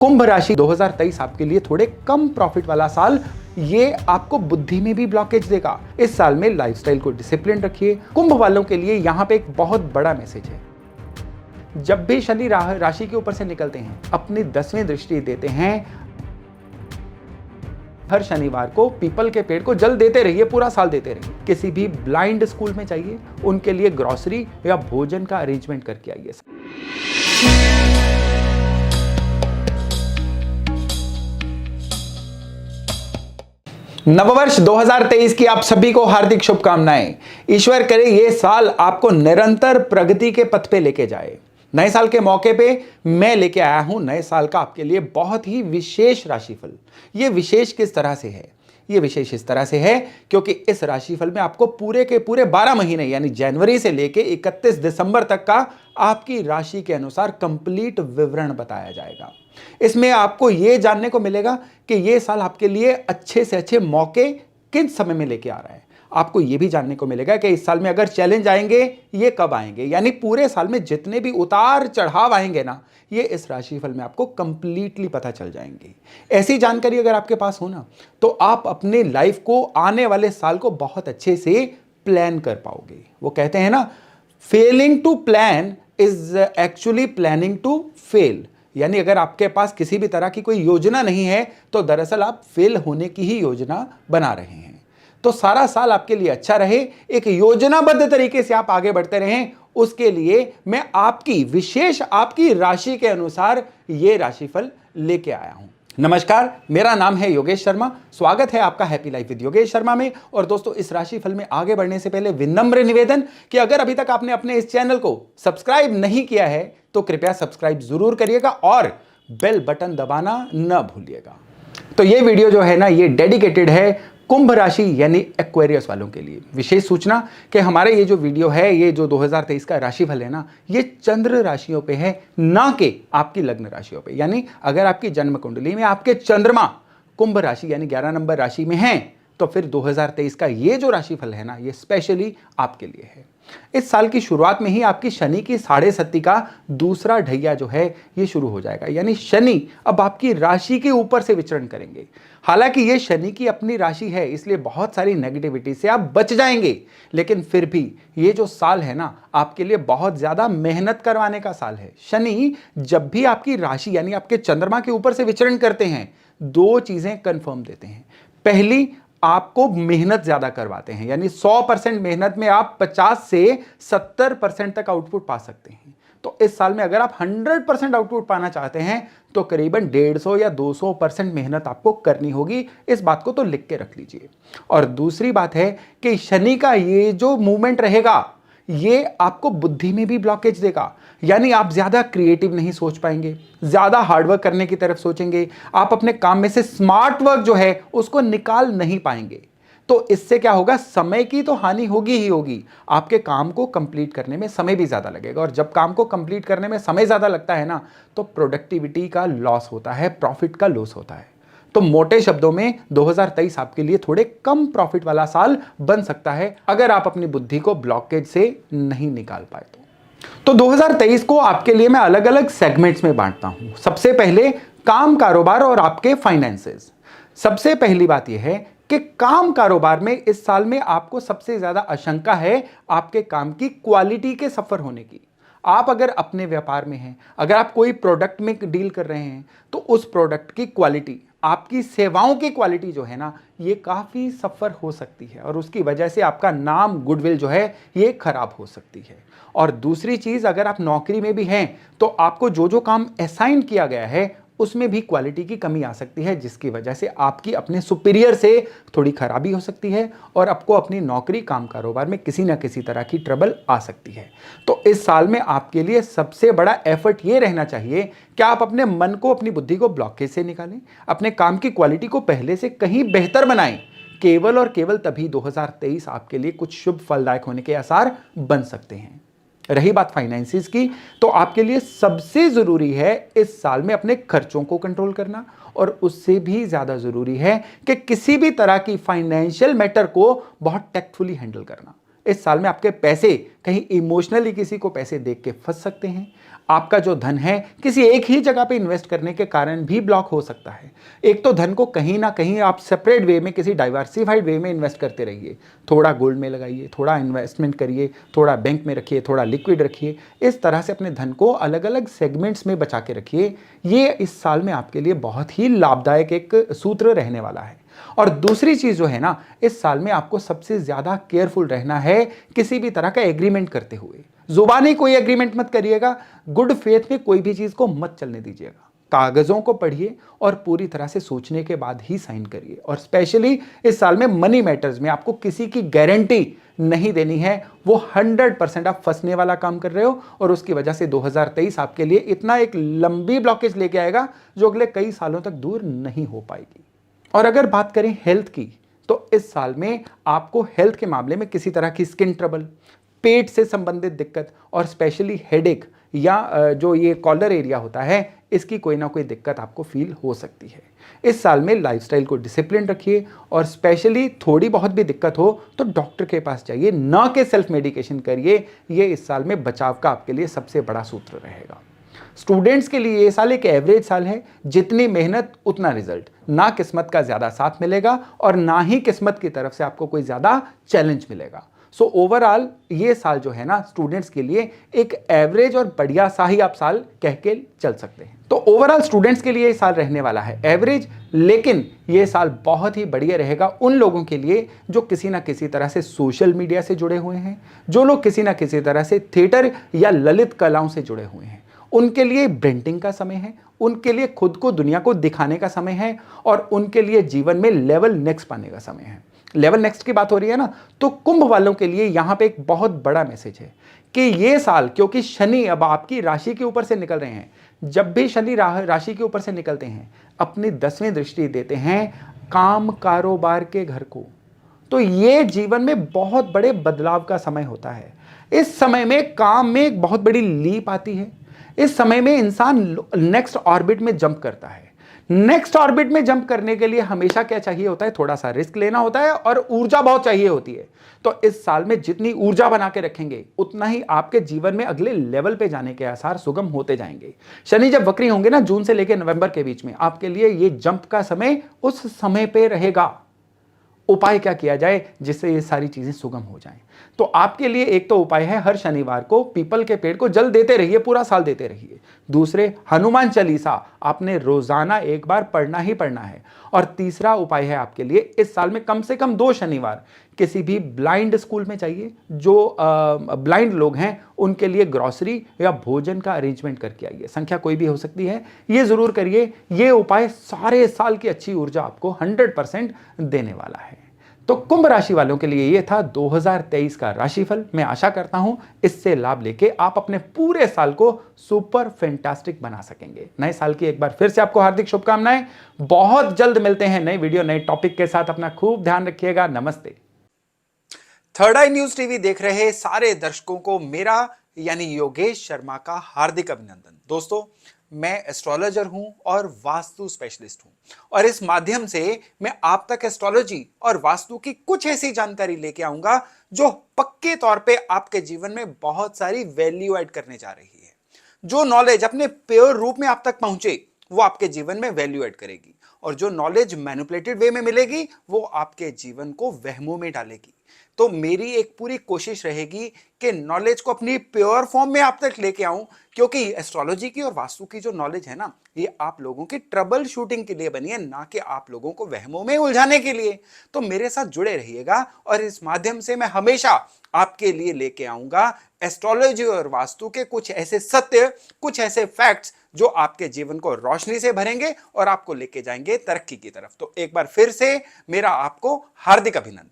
कुंभ राशि 2023 आपके लिए थोड़े कम प्रॉफिट वाला साल, ये आपको बुद्धि में भी ब्लॉकेज देगा। इस साल में लाइफस्टाइल को डिसिप्लिन रखिए। कुंभ वालों के लिए यहां पे एक बहुत बड़ा मैसेज है। जब भी शनि राशि के ऊपर से निकलते हैं, अपनी 10वीं दृष्टि देते हैं। हर शनिवार को पीपल के पेड़ को जल देते रहिए, पूरा साल देते रहिए। किसी भी ब्लाइंड स्कूल में चाहिए, उनके लिए ग्रोसरी या भोजन का अरेंजमेंट करके आइए। नववर्ष 2023 की आप सभी को हार्दिक शुभकामनाएं। ईश्वर करे ये साल आपको निरंतर प्रगति के पथ पे लेके जाए। नए साल के मौके पे मैं लेके आया हूं नए साल का आपके लिए बहुत ही विशेष राशिफल। ये विशेष किस तरह से है? ये विशेष इस तरह से है क्योंकि इस राशिफल में आपको पूरे के पूरे 12 महीने यानी जनवरी से लेके 31 दिसंबर तक का आपकी राशि के अनुसार कंप्लीट विवरण बताया जाएगा। इसमें आपको यह जानने को मिलेगा कि यह साल आपके लिए अच्छे से अच्छे मौके किस समय में लेके आ रहा है। आपको यह भी जानने को मिलेगा कि इस साल में अगर चैलेंज आएंगे, ये कब आएंगे, यानी पूरे साल में जितने भी उतार चढ़ाव आएंगे ना, ये इस राशिफल में आपको कंप्लीटली पता चल जाएंगे। ऐसी जानकारी अगर आपके पास हो ना, तो आप अपने लाइफ को आने वाले साल को बहुत अच्छे से प्लान कर पाओगे। वो कहते हैं ना, failing to plan is actually planning to fail. यानी अगर आपके पास किसी भी तरह की कोई योजना नहीं है, तो दरअसल आप फेल होने की ही योजना बना रहे हैं। तो सारा साल आपके लिए अच्छा रहे, एक योजनाबद्ध तरीके से आप आगे बढ़ते रहें, उसके लिए मैं आपकी विशेष आपकी राशि के अनुसार ये राशिफल लेके आया हूं। नमस्कार, मेरा नाम है योगेश शर्मा। स्वागत है आपका happy life with Yogesh Sharma में। और दोस्तों, इस राशिफल में आगे बढ़ने से पहले विनम्र निवेदन कि अगर अभी तक आपने अपने इस चैनल को सब्सक्राइब नहीं किया है तो कृपया सब्सक्राइब जरूर करिएगा और बेल बटन दबाना न भूलिएगा। तो ये वीडियो जो है ना, ये डेडिकेटेड है कुंभ राशि यानी एक्वेरियस वालों के लिए। विशेष सूचना कि हमारे ये जो वीडियो है, ये जो 2023 का राशिफल है ना, ये चंद्र राशियों पे है, ना कि आपकी लग्न राशियों पे। यानी अगर आपकी जन्म कुंडली में आपके चंद्रमा कुंभ राशि यानी 11 नंबर राशि में हैं, तो फिर 2023 का ये जो राशिफल है ना, ये स्पेशली आपके लिए है। इस साल की शुरुआत में ही आपकी शनि की 7.5 का दूसरा ढैया जो है ये शुरू हो जाएगा। यानी शनि अब आपकी राशि के ऊपर से विचरण करेंगे। हालांकि ये शनि की अपनी राशि है, इसलिए बहुत सारी नेगेटिविटी से आप बच जाएंगे, लेकिन फिर भी ये जो साल है ना, आपके लिए बहुत ज्यादा मेहनत करवाने का साल है। शनि जब भी आपकी राशि यानी आपके चंद्रमा के ऊपर से विचरण करते हैं, दो चीजें कंफर्म देते हैं। पहली, आपको मेहनत ज्यादा करवाते हैं, यानी 100% मेहनत में आप 50 से 70% तक आउटपुट पा सकते हैं। तो इस साल में अगर आप 100% आउटपुट पाना चाहते हैं, तो करीबन 150 या 200% मेहनत आपको करनी होगी। इस बात को तो लिख के रख लीजिए। और दूसरी बात है कि शनि का ये जो मूवमेंट रहेगा, ये आपको बुद्धि में भी ब्लॉकेज देगा। यानी आप ज्यादा क्रिएटिव नहीं सोच पाएंगे, ज्यादा हार्डवर्क करने की तरफ सोचेंगे। आप अपने काम में से स्मार्ट वर्क जो है उसको निकाल नहीं पाएंगे। तो इससे क्या होगा, समय की तो हानि होगी ही होगी। आपके काम को कंप्लीट करने में समय भी ज्यादा लगेगा, और जब काम को कंप्लीट करने में समय ज्यादा लगता है ना, तो प्रोडक्टिविटी का लॉस होता है, प्रॉफिट का लॉस होता है। तो मोटे शब्दों में 2023 आपके लिए थोड़े कम प्रॉफिट वाला साल बन सकता है, अगर आप अपनी बुद्धि को ब्लॉकेज से नहीं निकाल पाए तो 2023 को आपके लिए मैं अलग अलग सेगमेंट्स में बांटता हूं। सबसे पहले काम, कारोबार और आपके फाइनेंसेस। सबसे पहली बात यह है कि काम कारोबार में इस साल में आपको सबसे ज्यादा आशंका है आपके काम की क्वालिटी के सफर होने की। आप अगर अपने व्यापार में हैं, अगर आप कोई प्रोडक्ट में डील कर रहे हैं, तो उस प्रोडक्ट की क्वालिटी, आपकी सेवाओं की क्वालिटी जो है ना, ये काफी सफर हो सकती है, और उसकी वजह से आपका नाम, गुडविल जो है ये खराब हो सकती है। और दूसरी चीज, अगर आप नौकरी में भी हैं, तो आपको जो जो काम असाइन किया गया है उसमें भी क्वालिटी की कमी आ सकती है, जिसकी वजह से आपकी अपने सुपीरियर से थोड़ी खराबी हो सकती है, और आपको अपनी नौकरी, काम, कारोबार में किसी ना किसी तरह की ट्रबल आ सकती है। तो इस साल में आपके लिए सबसे बड़ा एफर्ट ये रहना चाहिए कि आप अपने मन को, अपनी बुद्धि को ब्लॉकेज से निकालें, अपने काम की क्वालिटी को पहले से कहीं बेहतर बनाएं। केवल और केवल तभी 2023 आपके लिए कुछ शुभ फलदायक होने के आसार बन सकते हैं। रही बात फाइनेंसिस की, तो आपके लिए सबसे जरूरी है इस साल में अपने खर्चों को कंट्रोल करना, और उससे भी ज्यादा जरूरी है कि किसी भी तरह की फाइनेंशियल मैटर को बहुत टैक्टफुली हैंडल करना। इस साल में आपके पैसे कहीं इमोशनली किसी को पैसे देख के फंस सकते हैं। आपका जो धन है किसी एक ही जगह पे इन्वेस्ट करने के कारण भी ब्लॉक हो सकता है। एक तो धन को कहीं ना कहीं आप सेपरेट वे में, किसी डाइवर्सिफाइड वे में इन्वेस्ट करते रहिए। थोड़ा गोल्ड में लगाइए, थोड़ा इन्वेस्टमेंट करिए, थोड़ा बैंक में रखिए, थोड़ा लिक्विड रखिए। इस तरह से अपने धन को अलग अलग सेगमेंट्स में बचा के रखिए। ये इस साल में आपके लिए बहुत ही लाभदायक एक सूत्र रहने वाला है। और दूसरी चीज जो है ना, इस साल में आपको सबसे ज्यादा केयरफुल रहना है किसी भी तरह का एग्रीमेंट करते हुए। जुबानी कोई एग्रीमेंट मत करिएगा, गुड फेथ में कोई भी चीज को मत चलने दीजिएगा। कागजों को पढ़िए और पूरी तरह से सोचने के बाद ही साइन करिए। और स्पेशली इस साल में मनी मैटर्स में आपको किसी की गारंटी नहीं देनी है। वो 100% आप फंसने वाला काम कर रहे हो और उसकी वजह से 2023 आपके लिए इतना एक लंबी ब्लॉकेज लेके आएगा जो अगले कई सालों तक दूर नहीं हो पाएगी। और अगर बात करें हेल्थ की, तो इस साल में आपको हेल्थ के मामले में किसी तरह की स्किन ट्रबल, पेट से संबंधित दिक्कत और स्पेशली हेडेक या जो ये कॉलर एरिया होता है, इसकी कोई ना कोई दिक्कत आपको फील हो सकती है। इस साल में लाइफस्टाइल को डिसिप्लिन रखिए और स्पेशली थोड़ी बहुत भी दिक्कत हो तो डॉक्टर के पास जाइए, ना कि सेल्फ मेडिकेशन करिए। ये इस साल में बचाव का आपके लिए सबसे बड़ा सूत्र रहेगा। स्टूडेंट्स के लिए ये साल एक एवरेज साल है। जितनी मेहनत उतना रिजल्ट। ना किस्मत का ज्यादा साथ मिलेगा और ना ही किस्मत की तरफ से आपको कोई ज्यादा चैलेंज मिलेगा। सो ओवरऑल ये साल जो है ना, स्टूडेंट्स के लिए एक एवरेज और बढ़िया सा ही आप साल कह के चल सकते हैं। तो ओवरऑल स्टूडेंट्स के लिए ये साल रहने वाला है एवरेज, लेकिन ये साल बहुत ही बढ़िया रहेगा उन लोगों के लिए जो किसी ना किसी तरह से सोशल मीडिया से जुड़े हुए हैं, जो लोग किसी ना किसी तरह से थिएटर या ललित कलाओं से जुड़े हुए हैं। उनके लिए ब्रांडिंग का समय है, उनके लिए खुद को दुनिया को दिखाने का समय है और उनके लिए जीवन में लेवल नेक्स्ट पाने का समय है। लेवल नेक्स्ट की बात हो रही है ना, तो कुंभ वालों के लिए यहां पे एक बहुत बड़ा मैसेज है कि ये साल, क्योंकि शनि अब आपकी राशि के ऊपर से निकल रहे हैं, जब भी शनि राशि के ऊपर से निकलते हैं अपनी 10वीं दृष्टि देते हैं काम कारोबार के घर को, तो ये जीवन में बहुत बड़े बदलाव का समय होता है। इस समय में काम में एक बहुत बड़ी लीप आती है। इस समय में इंसान नेक्स्ट ऑर्बिट में जंप करता है। नेक्स्ट ऑर्बिट में जंप करने के लिए हमेशा क्या चाहिए होता है? थोड़ा सा रिस्क लेना होता है और ऊर्जा बहुत चाहिए होती है। तो इस साल में जितनी ऊर्जा बना के रखेंगे उतना ही आपके जीवन में अगले लेवल पे जाने के आसार सुगम होते जाएंगे। शनि जब वक्री होंगे ना, जून से लेकर नवंबर के बीच में, आपके लिए ये जंप का समय उस समय पे रहेगा। उपाय क्या किया जाए जिससे ये सारी चीजें सुगम हो जाएं? तो आपके लिए एक तो उपाय है, हर शनिवार को पीपल के पेड़ को जल देते रहिए, पूरा साल देते रहिए। दूसरे, हनुमान चालीसा आपने रोजाना एक बार पढ़ना ही पढ़ना है। और तीसरा उपाय है आपके लिए, इस साल में कम से कम 2 शनिवार किसी भी ब्लाइंड स्कूल में चाहिए। जो ब्लाइंड लोग हैं उनके लिए ग्रोसरी या भोजन का अरेंजमेंट करके आइए। संख्या कोई भी हो सकती है, ये जरूर करिए। ये उपाय सारे साल की अच्छी ऊर्जा आपको 100% देने वाला है। तो कुंभ राशि वालों के लिए ये था 2023 का राशिफल। मैं आशा करता हूं इससे लाभ लेके आप अपने पूरे साल को सुपर फैंटास्टिक बना सकेंगे। नए साल की एक बार फिर से आपको हार्दिक शुभकामनाएं। बहुत जल्द मिलते हैं नई वीडियो नए टॉपिक के साथ। अपना खूब ध्यान रखिएगा। नमस्ते। थर्ड आई न्यूज टीवी देख रहे सारे दर्शकों को मेरा यानी योगेश शर्मा का हार्दिक अभिनंदन। दोस्तों, मैं एस्ट्रोलॉजर हूं और वास्तु स्पेशलिस्ट हूं और इस माध्यम से मैं आप तक एस्ट्रोलॉजी और वास्तु की कुछ ऐसी जानकारी लेके आऊंगा जो पक्के तौर पे आपके जीवन में बहुत सारी वैल्यू ऐड करने जा रही है। जो नॉलेज अपने प्योर रूप में आप तक पहुंचे वो आपके जीवन में वैल्यू ऐड करेगी, और जो नॉलेज मैनिपुलेटेड वे में मिलेगी वो आपके जीवन को वहमों में डालेगी। तो मेरी एक पूरी कोशिश रहेगी कि नॉलेज को अपनी प्योर फॉर्म में आप तक लेके आऊं, क्योंकि एस्ट्रोलॉजी की और वास्तु की जो नॉलेज है ना, ये आप लोगों की ट्रबल शूटिंग के लिए बनी है, ना कि आप लोगों को वहमों में उलझाने के लिए। तो मेरे साथ जुड़े रहिएगा और इस माध्यम से मैं हमेशा आपके लिए लेके आऊंगा एस्ट्रोलॉजी और वास्तु के कुछ ऐसे सत्य, कुछ ऐसे फैक्ट्स जो आपके जीवन को रोशनी से भरेंगे और आपको लेके जाएंगे तरक्की की तरफ। तो एक बार फिर से मेरा आपको हार्दिक अभिनंदन।